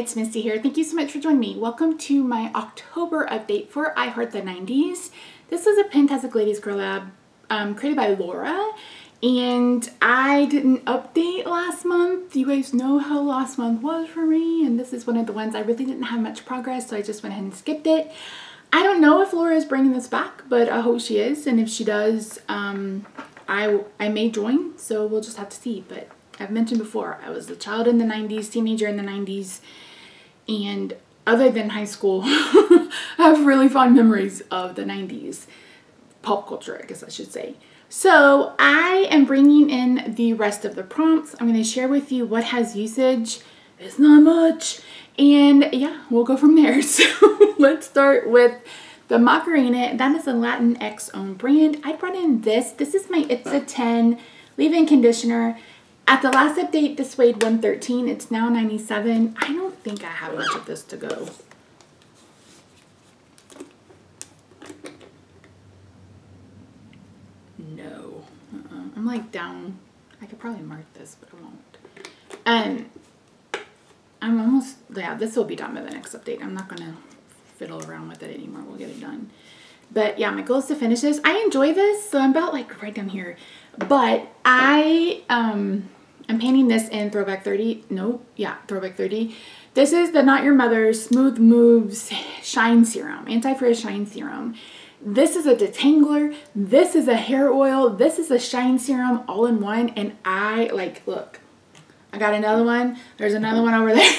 it's Misty here. Thank you so much for joining me. Welcome to my October update for I Heart the 90s. This is a Pintastic Ladies Girl Lab created by Laura, and I didn't update last month. You guys know how last month was for me, and this is one of the ones I really didn't have much progress, so I just went ahead and skipped it. I don't know if Laura is bringing this back, but I hope she is, and if she does, I may join, so we'll just have to see. But I've mentioned before, I was a child in the 90s, teenager in the 90s, and other than high school, I have really fond memories of the 90s. Pop culture, I guess I should say. So I am bringing in the rest of the prompts. I'm going to share with you what has usage. It's not much. And yeah, we'll go from there. So let's start with the Macarena. That is a Latinx owned brand. I brought in this. This is my It's a 10 leave-in conditioner. At the last update, this weighed 113. It's now 97. I don't think I have much of this to go. No. I'm like down. I could probably mark this, but I won't. I'm almost, yeah, this will be done by the next update. I'm not going to fiddle around with it anymore. We'll get it done. But yeah, my goal is to finish this. I enjoy this, so I'm about like right down here. But I'm painting this in Throwback 30. No, yeah, Throwback 30. This is the Not Your Mother's Smooth Moves Shine Serum, Anti-Frizz Shine Serum. This is a detangler. This is a hair oil. This is a shine serum all in one. And I like, look, I got another one. There's another one over there.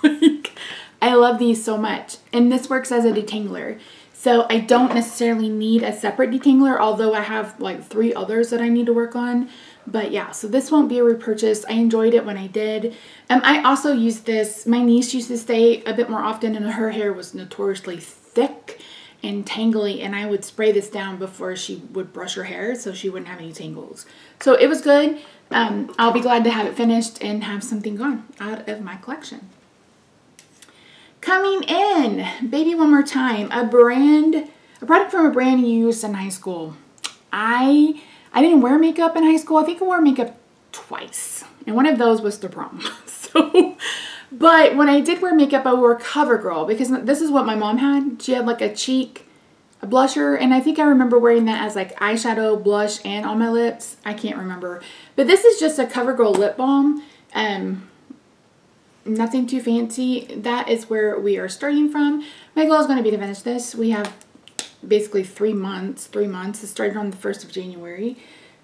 Like, I love these so much. And this works as a detangler. So I don't necessarily need a separate detangler, although I have like 3 others that I need to work on. But yeah, so this won't be a repurchase. I enjoyed it when I did. I also use this. My niece used to stay a bit more often, and her hair was notoriously thick and tangly, and I would spray this down before she would brush her hair so she wouldn't have any tangles. So it was good. I'll be glad to have it finished and have something gone out of my collection. Coming in, Baby One More Time, a product from a brand you used in high school. I didn't wear makeup in high school. I think I wore makeup twice, and one of those was to prom. But when I did wear makeup, I wore CoverGirl because this is what my mom had. She had like a blusher, and I think I remember wearing that as like eyeshadow, blush, and on my lips. I can't remember. But this is just a CoverGirl lip balm. Nothing too fancy. That is where we are starting from. My goal is going to be to finish this. We have basically 3 months. 3 months. It started on the 1st of January.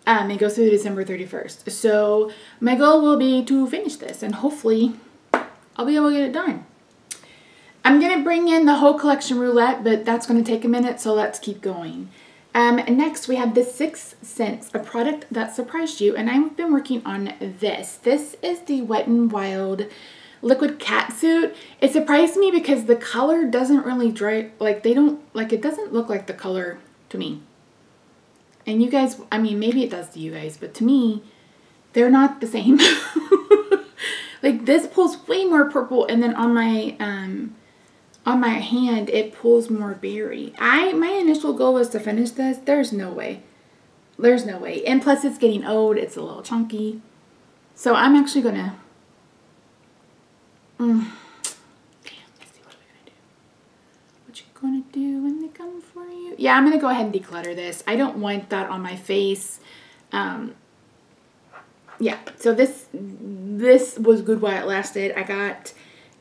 It goes through December 31st. So my goal will be to finish this, and hopefully I'll be able to get it done. I'm going to bring in the whole collection roulette, but that's going to take a minute, so let's keep going. Next, we have the 6th Sense, a product that surprised you, and I've been working on this. This is the Wet n Wild Liquid Catsuit. It surprised me because the color doesn't really dry, like it doesn't look like the color to me. And you guys, I mean, maybe it does to you guys, but to me, they're not the same. Like this pulls way more purple, and then on my hand it pulls more berry. My initial goal was to finish this. There's no way. There's no way. And plus it's getting old. It's a little chunky. So I'm actually gonna damn, let's see what we're gonna do. What you gonna do when they come for you? Yeah, I'm gonna go ahead and declutter this. I don't want that on my face. Yeah, so this was good while it lasted. I got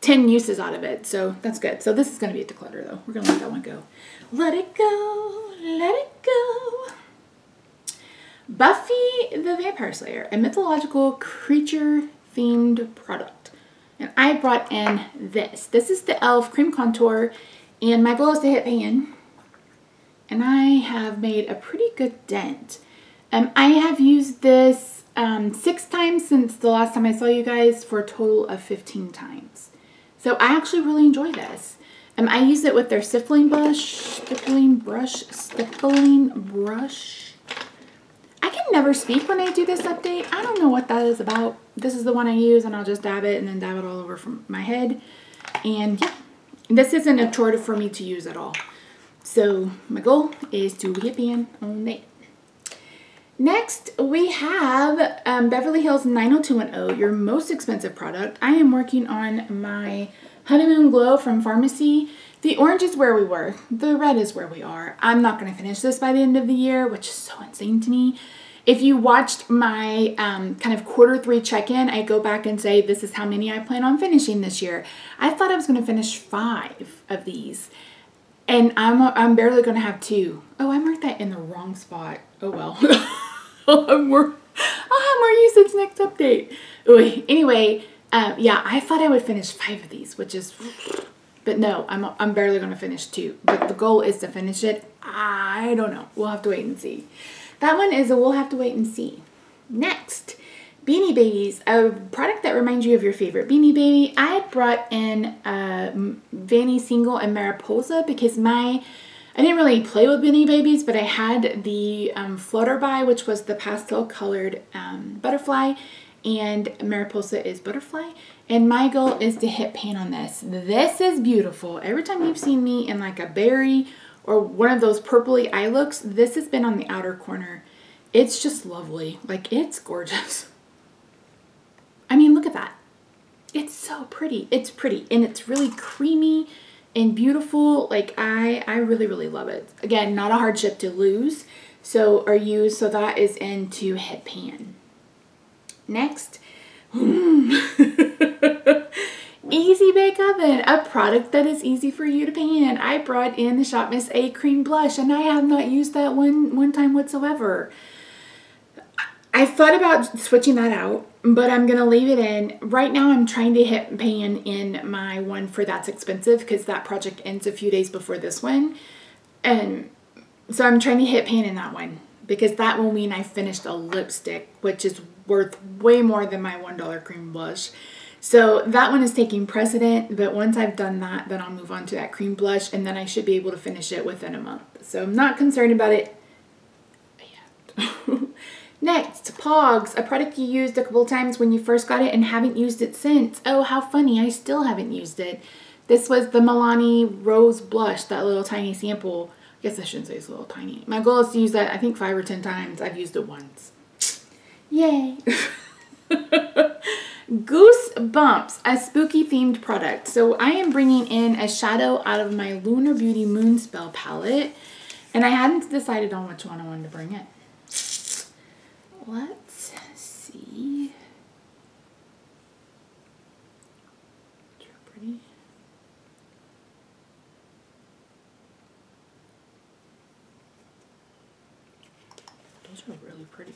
10 uses out of it, so that's good. So this is going to be a declutter, though. We're going to let that one go. Let it go, let it go. Buffy the Vampire Slayer, a mythological creature-themed product. And I brought in this. This is the e.l.f. Cream Contour, and my goal is to hit pan. And I have made a pretty good dent. I have used this 6 times since the last time I saw you guys, for a total of 15 times. So I actually really enjoy this. I use it with their stippling brush. I can never speak when I do this update. I don't know what that is about. This is the one I use, and I'll just dab it and then dab it all over from my head. And yeah, this isn't a chore for me to use at all. So my goal is to hit pan on that. Next, we have Beverly Hills 90210, your most expensive product. I am working on my Honeymoon Glow from Pharmacy. The orange is where we were. The red is where we are. I'm not going to finish this by the end of the year, which is so insane to me. If you watched my kind of Q3 check-in, I go back and say, this is how many I plan on finishing this year. I thought I was going to finish 5 of these. And I'm barely going to have 2. Oh, I marked that in the wrong spot. Oh, well. I'll have more usage next update. Ooh, anyway, yeah, I thought I would finish 5 of these, which is... But no, I'm barely going to finish 2. But the goal is to finish it. I don't know. We'll have to wait and see. That one is a we'll have to wait and see. Next, Beanie Babies, a product that reminds you of your favorite Beanie Baby. I had brought in Vanny Single and Mariposa because I didn't really play with Beanie Babies, but I had the Flutterby, which was the pastel colored butterfly, and Mariposa is butterfly. And my goal is to hit pan on this. This is beautiful. Every time you've seen me in like a berry or one of those purpley eye looks, this has been on the outer corner. It's just lovely. Like, it's gorgeous. I mean, look at that. It's so pretty. It's pretty. And it's really creamy and beautiful. Like, I really, really love it. Again, not a hardship to lose. So that is into hit pan. Next. Easy Bake Oven, a product that is easy for you to pan. I brought in the Shop Miss A cream blush, and I have not used that one time whatsoever. I thought about switching that out, but I'm going to leave it in. Right now, I'm trying to hit pan in my one for That's Expensive because that project ends a few days before this one. And so I'm trying to hit pan in that one because that will mean I finished a lipstick, which is worth way more than my $1 cream blush. So that one is taking precedent, but once I've done that, then I'll move on to that cream blush, and then I should be able to finish it within a month. So I'm not concerned about it yet. Next, Pogs, a product you used a couple times when you first got it and haven't used it since. Oh, how funny, I still haven't used it. This was the Milani Rose Blush, that little tiny sample. I guess I shouldn't say it's a little tiny. My goal is to use that, I think, 5 or 10 times. I've used it once. Yay. Goosebumps, a spooky themed product. So I am bringing in a shadow out of my Lunar Beauty Moonspell palette, and I hadn't decided on which one I wanted to bring in. Let's see. It's pretty. Those are really pretty.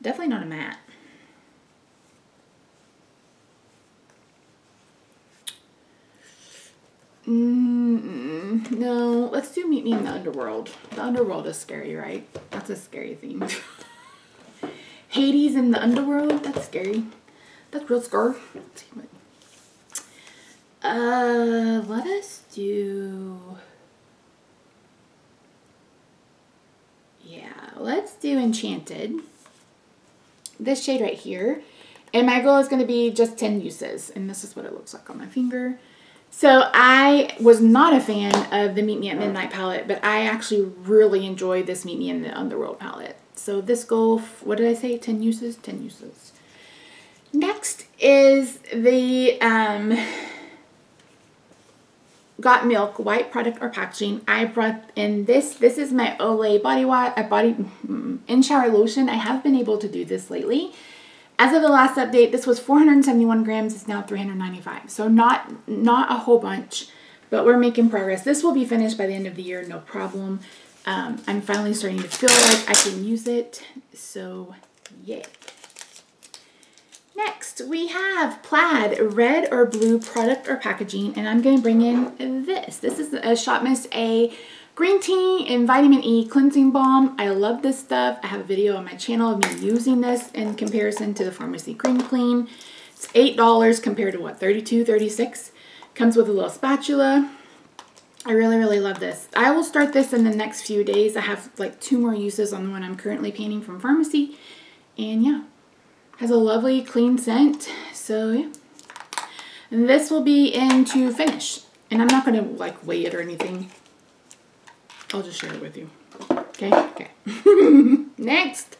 Definitely not a matte. No, let's do Meet Me in the Underworld. The Underworld is scary, right? That's a scary theme. Hades in the Underworld? That's scary. That's real scary. Let's see what. Let us do... Yeah, let's do Enchanted. This shade right here. And my goal is going to be just 10 uses. And this is what it looks like on my finger. So I was not a fan of the Meet Me at Midnight palette, but I actually really enjoy this Meet Me in the Underworld palette. So this goal, what did I say? 10 uses? 10 uses. Next is the Got Milk white product or packaging. I brought in this. This is my Olay body wash, in shower lotion. I have been able to do this lately. As of the last update, this was 471 grams. It's now 395. So not a whole bunch, but we're making progress. This will be finished by the end of the year, no problem. I'm finally starting to feel like I can use it. So yay. Next, we have Plaid red or blue product or packaging, and I'm going to bring in this. This is a Shop Miss A green tea and vitamin E cleansing balm. I love this stuff. I have a video on my channel of me using this in comparison to the Pharmacy Cream Clean. It's $8 compared to what, $32, $36. Comes with a little spatula. I really, really love this. I will start this in the next few days. I have like 2 more uses on the one I'm currently painting from Pharmacy. And yeah, has a lovely clean scent. So yeah. And this will be in to finish. And I'm not going to like weigh it or anything. I'll just share it with you. Okay? Okay. Next.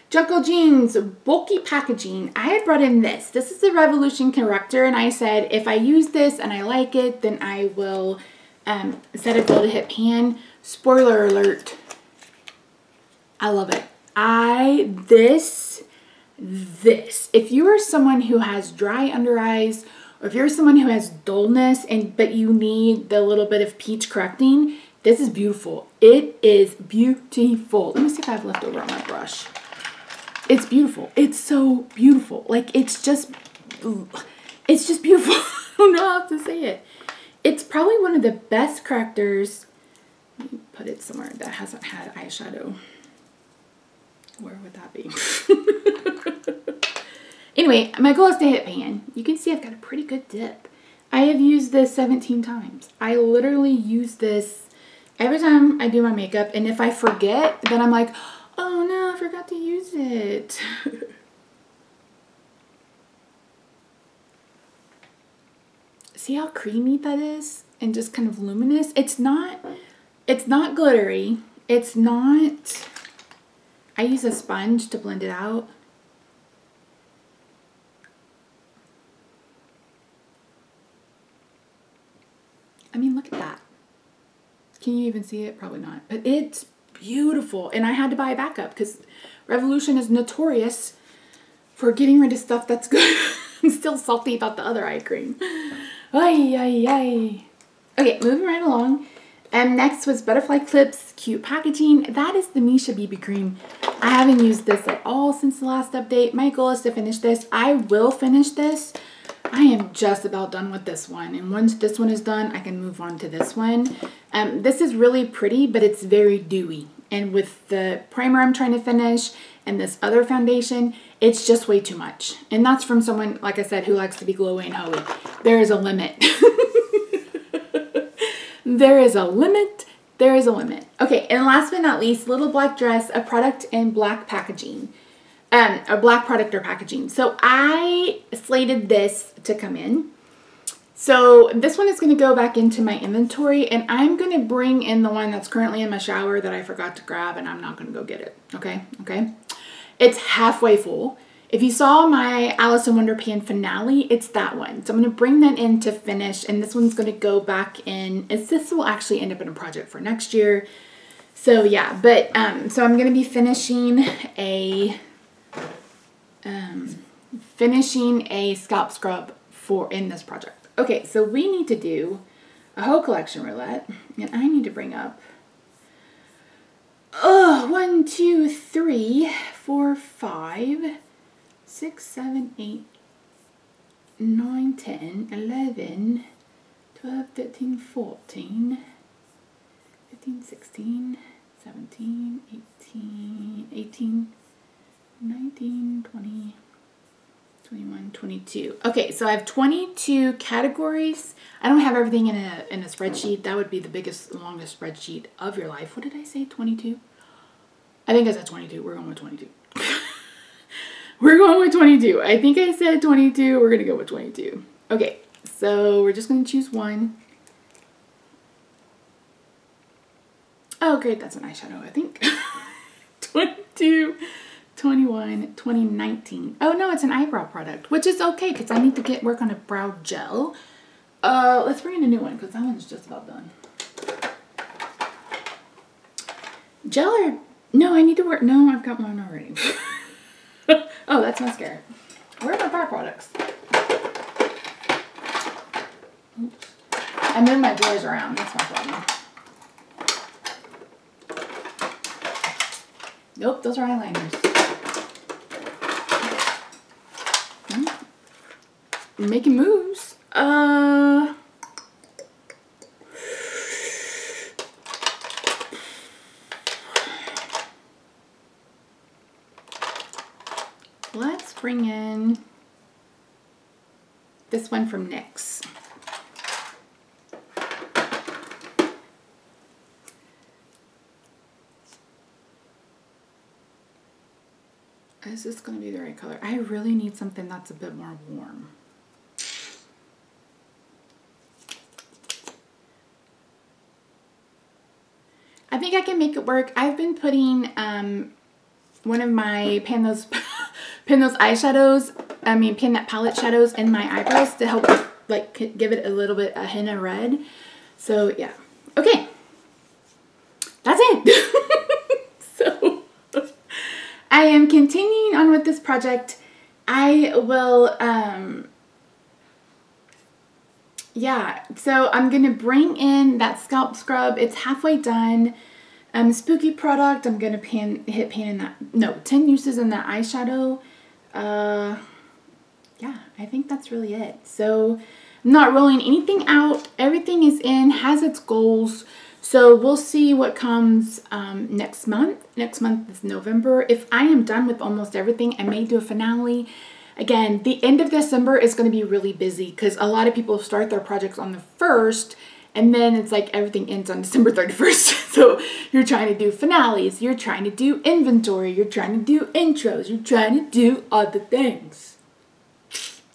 Jungle Jeans, bulky packaging. I had brought in this. This is the Revolution Corrector, and I said if I use this and I like it, then I will set a goal to hit pan. Spoiler alert. I love it. This. If you are someone who has dry under eyes, or if you're someone who has dullness but you need the little bit of peach correcting, this is beautiful. It is beautiful. Let me see if I have leftover on my brush. It's beautiful. It's so beautiful. Like, it's just beautiful. I don't know how to say it. It's probably one of the best correctors. Let me put it somewhere that hasn't had eyeshadow. Where would that be? Anyway, my goal is to hit pan. You can see I've got a pretty good dip. I have used this 17 times. I literally use this every time I do my makeup. And if I forget, then I'm like, oh no, I forgot to use it. See how creamy that is? And just kind of luminous. It's not glittery. It's not... I use a sponge to blend it out. I mean, look at that. Can you even see it? Probably not. But it's beautiful. And I had to buy a backup because Revolution is notorious for getting rid of stuff that's good. I'm still salty about the other eye cream. Ay, ay, ay. Okay, moving right along. Next was Butterfly Clips, cute packaging. That is the Misha BB cream. I haven't used this at all since the last update. My goal is to finish this. I will finish this. I am just about done with this one. And once this one is done, I can move on to this one. This is really pretty, but it's very dewy. And with the primer I'm trying to finish and this other foundation, it's just way too much. And that's from someone, like I said, who likes to be glowy and hoey. There is a limit. There is a limit. There is a limit. Okay, and last but not least, Little Black Dress, a product in black packaging. A black product or packaging. So I slated this to come in. So this one is going to go back into my inventory, and I'm going to bring in the one that's currently in my shower that I forgot to grab, and I'm not going to go get it. Okay? Okay? It's halfway full. If you saw my Alice in Wonderland finale, it's that one. So I'm going to bring that in to finish, and this one's going to go back in. This will actually end up in a project for next year. So yeah, but so I'm going to be finishing a scalp scrub in this project. Okay, so we need to do a whole collection roulette, and I need to bring up 1, 2, 3, 4, 5, 6, 7, 8, 9, 10, 11, 12, 13, 14, 15, 16, 17, 18, 19, 20, 21, 22. Okay, so I have 22 categories. I don't have everything in a spreadsheet. That would be the biggest, longest spreadsheet of your life. What did I say, 22? I think I said 22. We're going with 22. We're going with 22. I think I said 22. We're going to go with 22. Okay, so we're just going to choose one. Oh, great. That's an eyeshadow, I think. 22, 21, 2019. Oh, no, it's an eyebrow product, which is okay because I need to work on a brow gel. Let's bring in a new one because that one's just about done. Gel or... No, I need to work... No, I've got one already. Oh, that's mascara. Where are my brow products? Oops. I moved my drawers around. That's my problem. Nope, those are eyeliners. Making moves. Let's bring in this one from NYX. Is this going to be the right color? I really need something that's a bit more warm. I think I can make it work. I've been putting one of my Pan Those eyeshadows, Pan That palette shadows in my eyebrows to help like give it a little bit a hint of red. So yeah. Okay. That's it. So I am continuing on with this project. I will yeah, so I'm gonna bring in that scalp scrub. It's halfway done. Spooky product. I'm gonna hit pan in that. No, 10 uses in that eyeshadow. Yeah, I think that's really it. So I'm not rolling anything out. Everything is in, has its goals. So we'll see what comes next month. Next month is November. If I am done with almost everything, I may do a finale. Again, the end of December is going to be really busy because a lot of people start their projects on the 1st and then it's like everything ends on December 31st. So you're trying to do finales, you're trying to do inventory, you're trying to do intros, you're trying to do other things.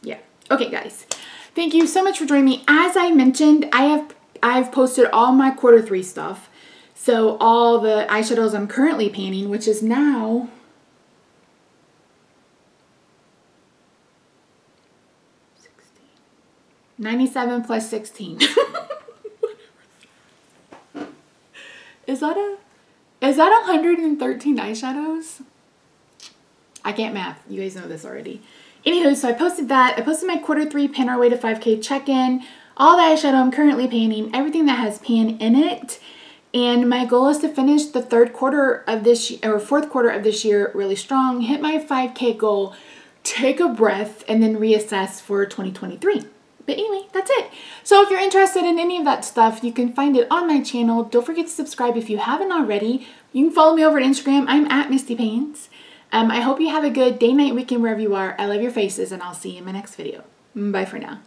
Yeah. Okay, guys. Thank you so much for joining me. As I mentioned, I've posted all my Q3 stuff. So all the eyeshadows I'm currently painting, which is now 97 plus 16. Is that 113 eyeshadows? I can't math. You guys know this already. Anywho, so I posted that. I posted my Q3 Pan Our Way to 5K check-in. All the eyeshadow I'm currently painting. Everything that has pan in it. And my goal is to finish the fourth quarter of this year really strong. Hit my 5K goal. Take a breath and then reassess for 2023. But anyway, that's it. So if you're interested in any of that stuff, you can find it on my channel. Don't forget to subscribe if you haven't already. You can follow me over at Instagram. I'm at Misty Paints. I hope you have a good day, night, weekend, wherever you are. I love your faces, and I'll see you in my next video. Bye for now.